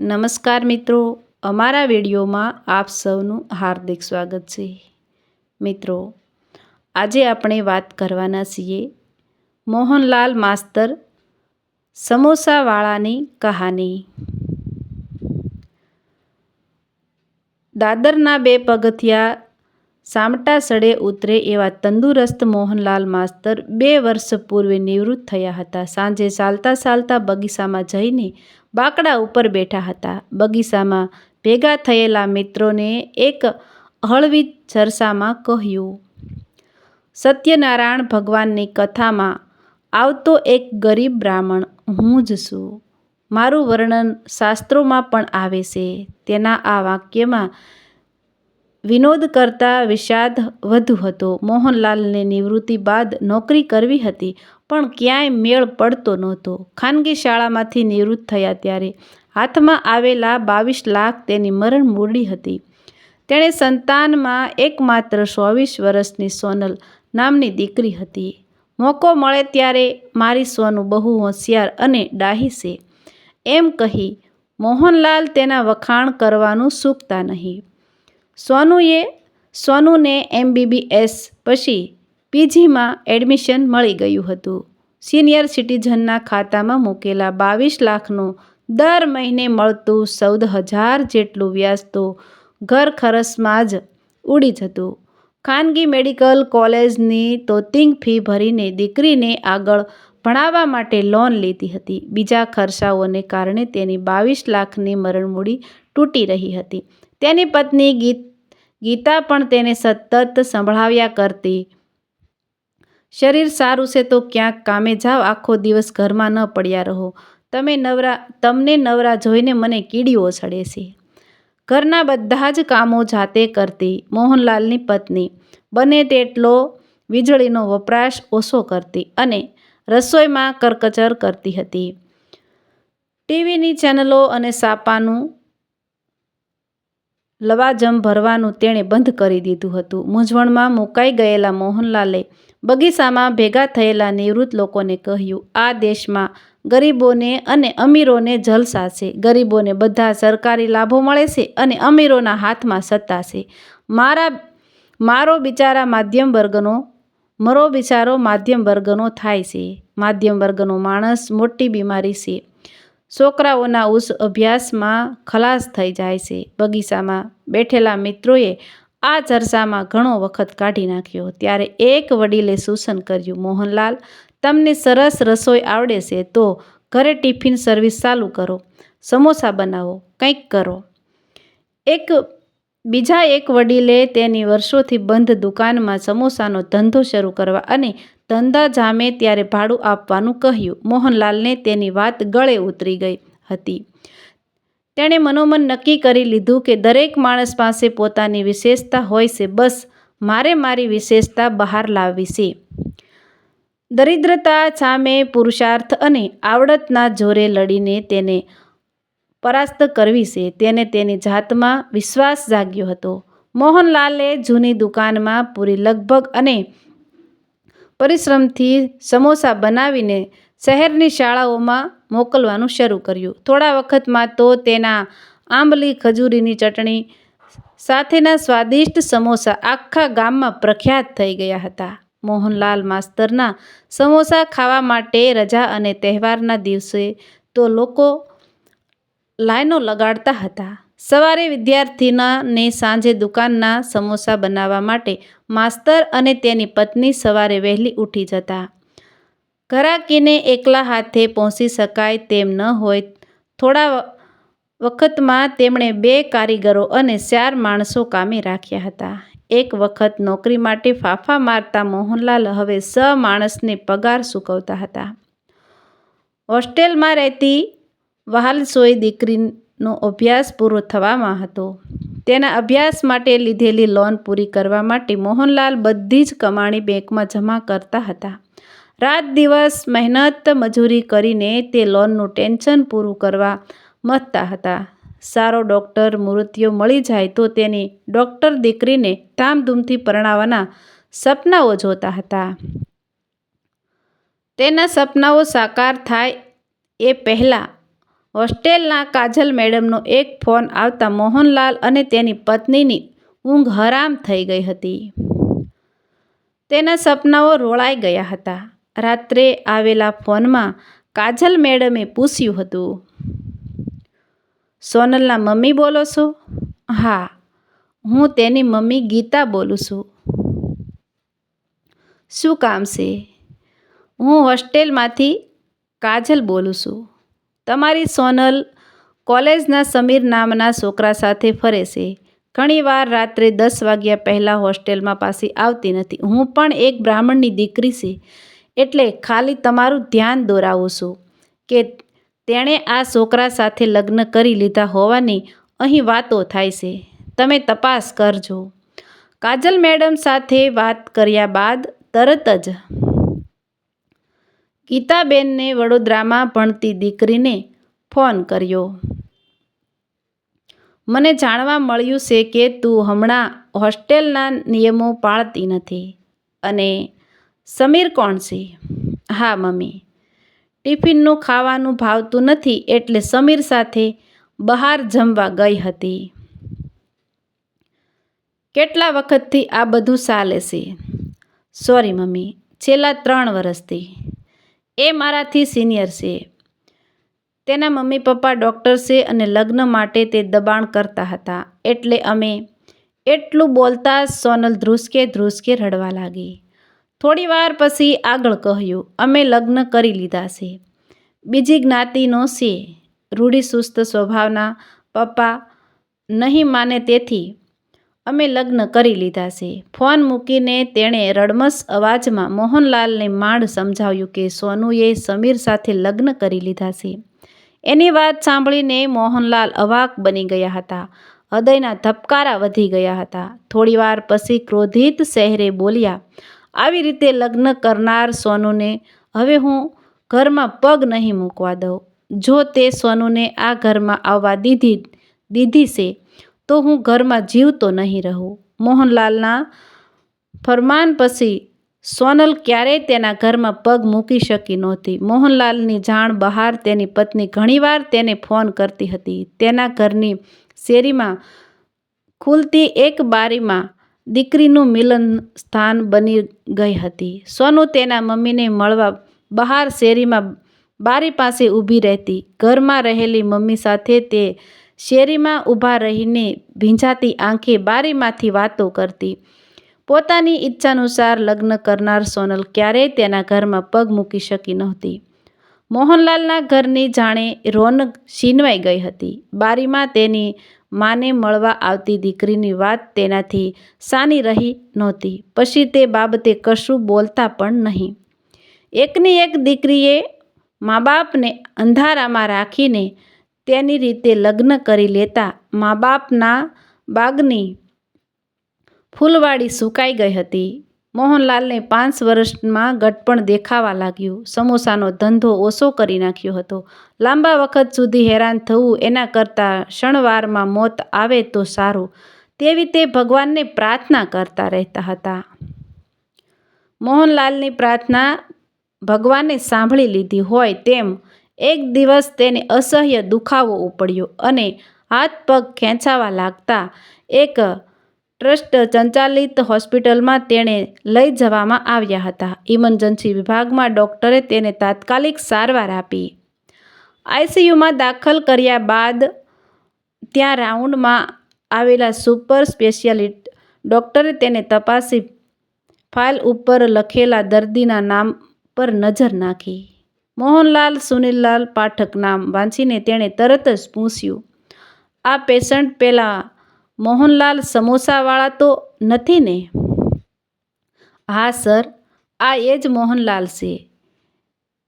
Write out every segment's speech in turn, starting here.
નમસ્કાર મિત્રો, અમારા વિડીયોમાં આપ સૌનું હાર્દિક સ્વાગત છે. મિત્રો, આજે આપણે વાત કરવાના છીએ મોહનલાલ માસ્તર સમોસાવાળાની કહાની. દાદરના 2 પગથિયા સામટા સડે ઉતરે એવા તંદુરસ્ત મોહનલાલ માસ્તર 2 વર્ષ પૂર્વે નિવૃત્ત થયા હતા. સાંજે ચાલતા ચાલતા બગીચામાં જઈને બાકડા ઉપર બેઠા હતા. બગીચામાં ભેગા થયેલા મિત્રોને એક હળવી ચર્ચામાં કહ્યું, સત્યનારાયણ ભગવાનની કથામાં આવતો એક ગરીબ બ્રાહ્મણ હું જ છું. મારું વર્ણન શાસ્ત્રોમાં પણ આવે છે. તેના આ વાક્યમાં વિનોદ કરતાં વિષાદ વધુ હતો. મોહનલાલને નિવૃત્તિ બાદ નોકરી કરવી હતી, પણ ક્યાંય મેળ પડતો નહોતો. ખાનગી શાળામાંથી નિવૃત્ત થયા ત્યારે હાથમાં આવેલા 22 લાખ તેની મરણ મૂડી હતી. તેણે સંતાનમાં એકમાત્ર 24 વર્ષની સોનલ નામની દીકરી હતી. મોકો મળે ત્યારે મારી સોનું બહુ હોશિયાર અને ડાહી છે, એમ કહી મોહનલાલ તેના વખાણ કરવાનું ચૂકતા નહીં. સોનુને MBBS પછી PGમાં એડમિશન મળી ગયું હતું. સિનિયર સિટીઝનના ખાતામાં મૂકેલા 22 લાખનું દર મહિને મળતું 14,000 જેટલું વ્યાજ તો ઘર ખર્ચમાં જ ઉડી જતું. ખાનગી મેડિકલ કોલેજની તોતિંગ ફી ભરીને દીકરીને આગળ ભણાવવા માટે લોન લીધી હતી. બીજા ખર્ચાઓને કારણે તેની 22 લાખની મરણમૂડી તૂટી રહી હતી. તેની પત્ની ગીતા પણ તેને સતત સંભળાવ્યા કરતી, શરીર સારું છે તો ક્યાંક કામે જાઓ, આખો દિવસ ઘરમાં ન પડ્યા રહો. તમને નવરા જોઈને મને કીડીઓ ચડે છે. ઘરના બધા જ કામો જાતે કરતી મોહનલાલની પત્ની બને તેટલો વીજળીનો વપરાશ ઓછો કરતી અને રસોઈમાં કરકચર કરતી હતી. ટીવીની ચેનલો અને છાપાનું લવાજમ ભરવાનું તેણે બંધ કરી દીધું હતું. મૂંઝવણમાં મુકાઈ ગયેલા મોહનલાલે બગીચામાં ભેગા થયેલા નિવૃત્ત લોકોને કહ્યું, આ દેશમાં ગરીબોને અને અમીરોને જલસા છે. ગરીબોને બધા સરકારી લાભો મળે છે અને અમીરોના હાથમાં સત્તા છે. મરો બિચારો માધ્યમ વર્ગનો થાય છે. માધ્યમ વર્ગનો માણસ મોટી બીમારી છે. છોકરાઓના ઉચ્ચ અભ્યાસમાં ખલાસ થઈ જાય છે. બગીચામાં બેઠેલા મિત્રોએ આ ચર્ચામાં ઘણો વખત કાઢી નાખ્યો. ત્યારે એક વડીલે સૂચન કર્યું, મોહનલાલ, તમને સરસ રસોઈ આવડે છે તો ઘરે ટિફિન સર્વિસ ચાલુ કરો. સમોસા બનાવો, કંઈક કરો. બીજા એક વડીલે તેની વર્ષોથી બંધ દુકાનમાં સમોસાનો ધંધો શરૂ કરવા અને ધંધા જામે ત્યારે ભાડું આપવાનું કહ્યું. મોહનલાલને તેની વાત ગળે ઉતરી ગઈ હતી. તેણે મનોમન નક્કી કરી લીધું કે દરેક માણસ પાસે પોતાની વિશેષતા હોય છે, બસ મારે મારી વિશેષતા બહાર લાવવી છે. દરિદ્રતા સામે પુરુષાર્થ અને આવડતના જોરે લડીને તેને પરાસ્ત કરવી છે. તેને તેની જાતમાં વિશ્વાસ જાગ્યો હતો. મોહનલાલે જૂની દુકાનમાં પૂરી લગભગ અને પરિશ્રમથી સમોસા બનાવીને શહેરની શાળાઓમાં મોકલવાનું શરૂ કર્યું. થોડા વખતમાં તો તેના આંબલી ખજૂરીની ચટણી સાથેના સ્વાદિષ્ટ સમોસા આખા ગામમાં પ્રખ્યાત થઈ ગયા હતા. મોહનલાલ માસ્તરના સમોસા ખાવા માટે રજા અને તહેવારના દિવસે તો લોકો લાઈનો લગાડતા હતા. સવારે વિદ્યાર્થીને સાંજે દુકાનના સમોસા બનાવવા માટે માસ્તર અને તેની પત્ની સવારે વહેલી ઉઠી જતા. ઘરાકીને એકલા હાથે પહોંચી શકાય તેમ ન હોય. થોડા વખતમાં તેમણે 2 કારીગરો અને 4 માણસો કામે રાખ્યા હતા. એક વખત નોકરી માટે ફાંફા મારતા મોહનલાલ હવે 6 માણસને પગાર ચૂકવતા હતા. હોસ્ટેલમાં રહેતી વહાલસોઈ દીકરીનો અભ્યાસ પૂરો થવામાં હતો. તેના અભ્યાસ માટે લીધેલી લોન પૂરી કરવા માટે મોહનલાલ બધી જ કમાણી બેંકમાં જમા કરતા હતા. રાત દિવસ મહેનત મજૂરી કરીને તે લોનનું ટેન્શન પૂરું કરવા મથતા હતા. સારો ડૉક્ટર મૂર્તિઓ મળી જાય તો તેની ડૉક્ટર દીકરીને ધામધૂમથી પરણાવવાના સપનાઓ જોતા હતા. તેના સપનાઓ સાકાર થાય એ પહેલાં હોસ્ટેલના કાજલ મેડમનો એક ફોન આવતા મોહનલાલ અને તેની પત્નીની ઊંઘ હરામ થઈ ગઈ હતી. તેના સપનાઓ રોળાઈ ગયા હતા. રાત્રે આવેલા ફોનમાં કાજલ મેડમે પૂછ્યું હતું, સોનલના મમ્મી બોલો છો? હા, હું તેની મમ્મી ગીતા બોલું છું. શું કામ છે? હું હોસ્ટેલમાંથી કાજલ બોલું છું. તમારી સોનલ કોલેજના સમીર નામના છોકરા સાથે ફરે છે. ઘણીવાર રાત્રે 10 વાગ્યા પહેલાં હોસ્ટેલમાં પાછી આવતી નથી. હું પણ એક બ્રાહ્મણની દીકરી છે, એટલે ખાલી તમારું ધ્યાન દોરાવું છું કે તેણે આ છોકરા સાથે લગ્ન કરી લીધા હોવાની અહીં વાતો થાય છે. તમે તપાસ કરજો. કાજલ મેડમ સાથે વાત કર્યા બાદ તરત જ ગીતાબેનને વડોદરામાં ભણતી દીકરીને ફોન કર્યો. મને જાણવા મળ્યું છે કે તું હમણાં હોસ્ટેલના નિયમો પાળતી નથી. અને સમીર કોણ છે? હા મમ્મી, ટિફિનનું ખાવાનું ભાવતું નથી એટલે સમીર સાથે બહાર જમવા ગઈ હતી. કેટલા વખતથી આ બધું ચાલે છે? સોરી મમ્મી, છેલ્લા 3 વર્ષથી. એ મારાથી સિનિયર છે. તેના મમ્મી પપ્પા ડૉક્ટર છે અને લગ્ન માટે તે દબાણ કરતા હતા. એટલે અમે એટલું બોલતા સોનલ ધ્રુસકે રડવા લાગી. થોડી વાર પછી આગળ કહ્યું, અમે લગ્ન કરી લીધા છે. બીજી જ્ઞાતિનો છે. રૂઢિચુસ્ત સ્વભાવના પપ્પા નહીં માને તેથી અમે લગ્ન કરી લીધા છે. ફોન મૂકીને તેણે રડમસ અવાજમાં મોહનલાલને માંડ સમજાવ્યું કે સોનુએ સમીર સાથે લગ્ન કરી લીધા છે. એની વાત સાંભળીને મોહનલાલ અવાક બની ગયા હતા. હૃદયના ધબકારા વધી ગયા હતા. થોડીવાર પછી ક્રોધિત ચહેરે બોલ્યા, આવી રીતે લગ્ન કરનાર સોનુને હવે હું ઘરમાં પગ નહીં મૂકવા દઉં. જો તે સોનુને આ ઘરમાં આવવા દીધી છે તો હું ઘરમાં જીવતો નહીં રહું. મોહનલાલના ફરમાન પછી સોનલ ક્યારેય તેના ઘરમાં પગ મૂકી શકી નહોતી. મોહનલાલની જાણ બહાર તેની પત્ની ઘણીવાર તેને ફોન કરતી હતી. તેના ઘરની શેરીમાં ખુલતી એક બારીમાં દીકરીનું મિલન સ્થાન બની ગઈ હતી. સોનુ તેના મમ્મીને મળવા બહાર શેરીમાં બારી પાસે ઊભી રહેતી. ઘરમાં રહેલી મમ્મી સાથે તે શેરીમાં ઊભા રહીને ભીંજાતી આંખે બારીમાંથી વાતો કરતી. પોતાની ઈચ્છાનુસાર લગ્ન કરનાર સોનલ ક્યારેય તેના ઘરમાં પગ મૂકી શકી નહોતી. મોહનલાલના ઘરની જાણે રોનક છીનવાઈ ગઈ હતી. બારીમાં તેની માને મળવા આવતી દીકરીની વાત તેનાથી સાની રહી નહોતી. પછી તે બાબતે કશું બોલતા પણ નહીં. એકની એક દીકરીએ મા બાપને અંધારામાં રાખીને તેની રીતે લગ્ન કરી લેતા મા બાપના બાગની ફૂલવાડી સુકાઈ ગઈ હતી. મોહનલાલને 5 વર્ષમાં ગટપણ દેખાવા લાગ્યું. સમોસાનો ધંધો ઓછો કરી નાખ્યો હતો. લાંબા વખત સુધી હેરાન થવું એના કરતાં ક્ષણવારમાં મોત આવે તો સારું, તેવી તે ભગવાનને પ્રાર્થના કરતા રહેતા હતા. મોહનલાલની પ્રાર્થના ભગવાને સાંભળી લીધી હોય તેમ એક દિવસ તેને અસહ્ય દુખાવો ઉપડ્યો અને હાથ પગ ખેંચાવા લાગતા એક ટ્રસ્ટ સંચાલિત હોસ્પિટલમાં તેણે લઈ જવામાં આવ્યા હતા. ઇમરજન્સી વિભાગમાં ડૉક્ટરે તેને તાત્કાલિક સારવાર આપી. આઈસીયુમાં દાખલ કર્યા બાદ ત્યાં રાઉન્ડમાં આવેલા સુપર સ્પેશિયાલિસ્ટ ડૉક્ટરે તેને તપાસી ફાઇલ ઉપર લખેલા દર્દીના નામ પર નજર નાખી. મોહનલાલ સુનિલલાલ પાઠક નામ વાંચીને તેણે તરત જ પૂછ્યું, આ પેશન્ટ પેલા મોહનલાલ સમોસાવાળા તો નથી ને? હા સર, આ એ જ મોહનલાલ છે.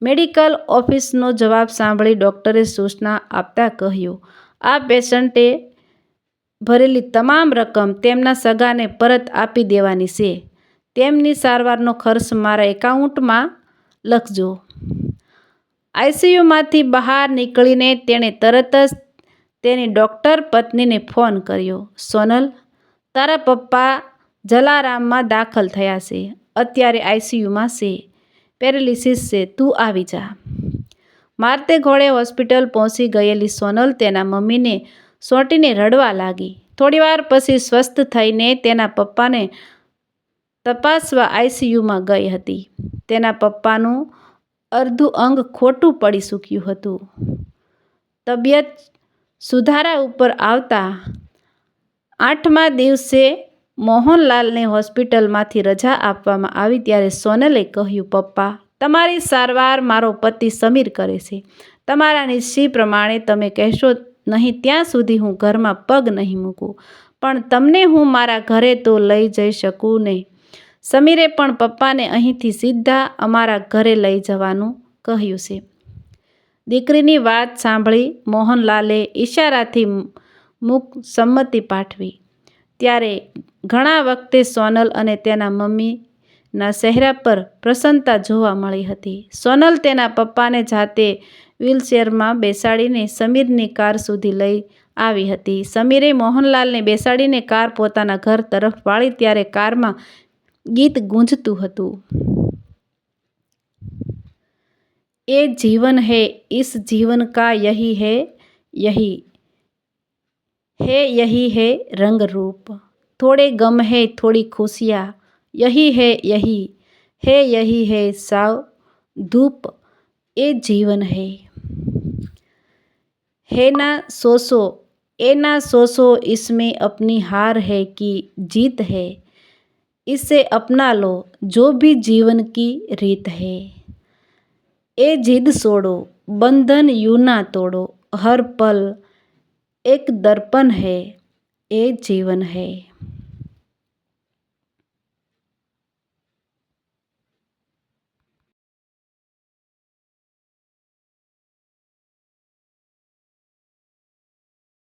મેડિકલ ઓફિસનો જવાબ સાંભળી ડૉક્ટરે સૂચના આપતા કહ્યું, આ પેશન્ટે ભરેલી તમામ રકમ તેમના સગાને પરત આપી દેવાની છે. તેમની સારવારનો ખર્ચ મારા એકાઉન્ટમાં લખજો. આઈસીયુમાંથી બહાર નીકળીને તેણે તરત જ તેની ડૉક્ટર પત્નીને ફોન કર્યો. સોનલ, તારા પપ્પા જલારામમાં દાખલ થયા છે. અત્યારે આઈસીયુમાં છે. પેરાલિસિસ છે. તું આવી જા. મારતે ઘોડે હોસ્પિટલ પહોંચી ગયેલી સોનલ તેના મમ્મીને સોંટીને રડવા લાગી. થોડીવાર પછી સ્વસ્થ થઈને તેના પપ્પાને તપાસવા આઈસીયુમાં ગઈ હતી. તેના પપ્પાનું અર્ધું અંગ ખોટું પડી ચૂક્યું હતું. તબિયત સુધારા ઉપર આવતા 8મા દિવસે મોહનલાલને હોસ્પિટલમાંથી રજા આપવામાં આવી ત્યારે સોનલે કહ્યું, પપ્પા, તમારી સારવાર મારો પતિ સમીર કરે છે. તમારા નિશ્ચય પ્રમાણે તમે કહેશો નહીં ત્યાં સુધી હું ઘરમાં પગ નહીં મૂકું, પણ તમને હું મારા ઘરે તો લઈ જઈ શકું ને. સમીરે પણ પપ્પાને અહીંથી સીધા અમારા ઘરે લઈ જવાનું કહ્યું છે. દીકરીની વાત સાંભળી મોહનલાલે ઈશારાથી મુખ સંમતિ પાઠવી. ત્યારે ઘણા વખતે સોનલ અને તેના મમ્મીના ચહેરા પર પ્રસન્નતા જોવા મળી હતી. સોનલ તેના પપ્પાને જાતે વ્હીલચેરમાં બેસાડીને સમીરની કાર સુધી લઈ આવી હતી. સમીરે મોહનલાલને બેસાડીને કાર પોતાના ઘર તરફ વાળી ત્યારે કારમાં ગીત ગુંજતું હતું. ये जीवन है, इस जीवन का यही है रंग रूप. थोड़े गम है, थोड़ी खुशियाँ, यही है साव धूप. ये जीवन है ना सोचो इसमें अपनी हार है कि जीत है. इसे अपना लो जो भी जीवन की रीत है. ए जिद छोड़ो, बंधन यूं ना तोड़ो, हर पल एक दर्पण है, ए जीवन है.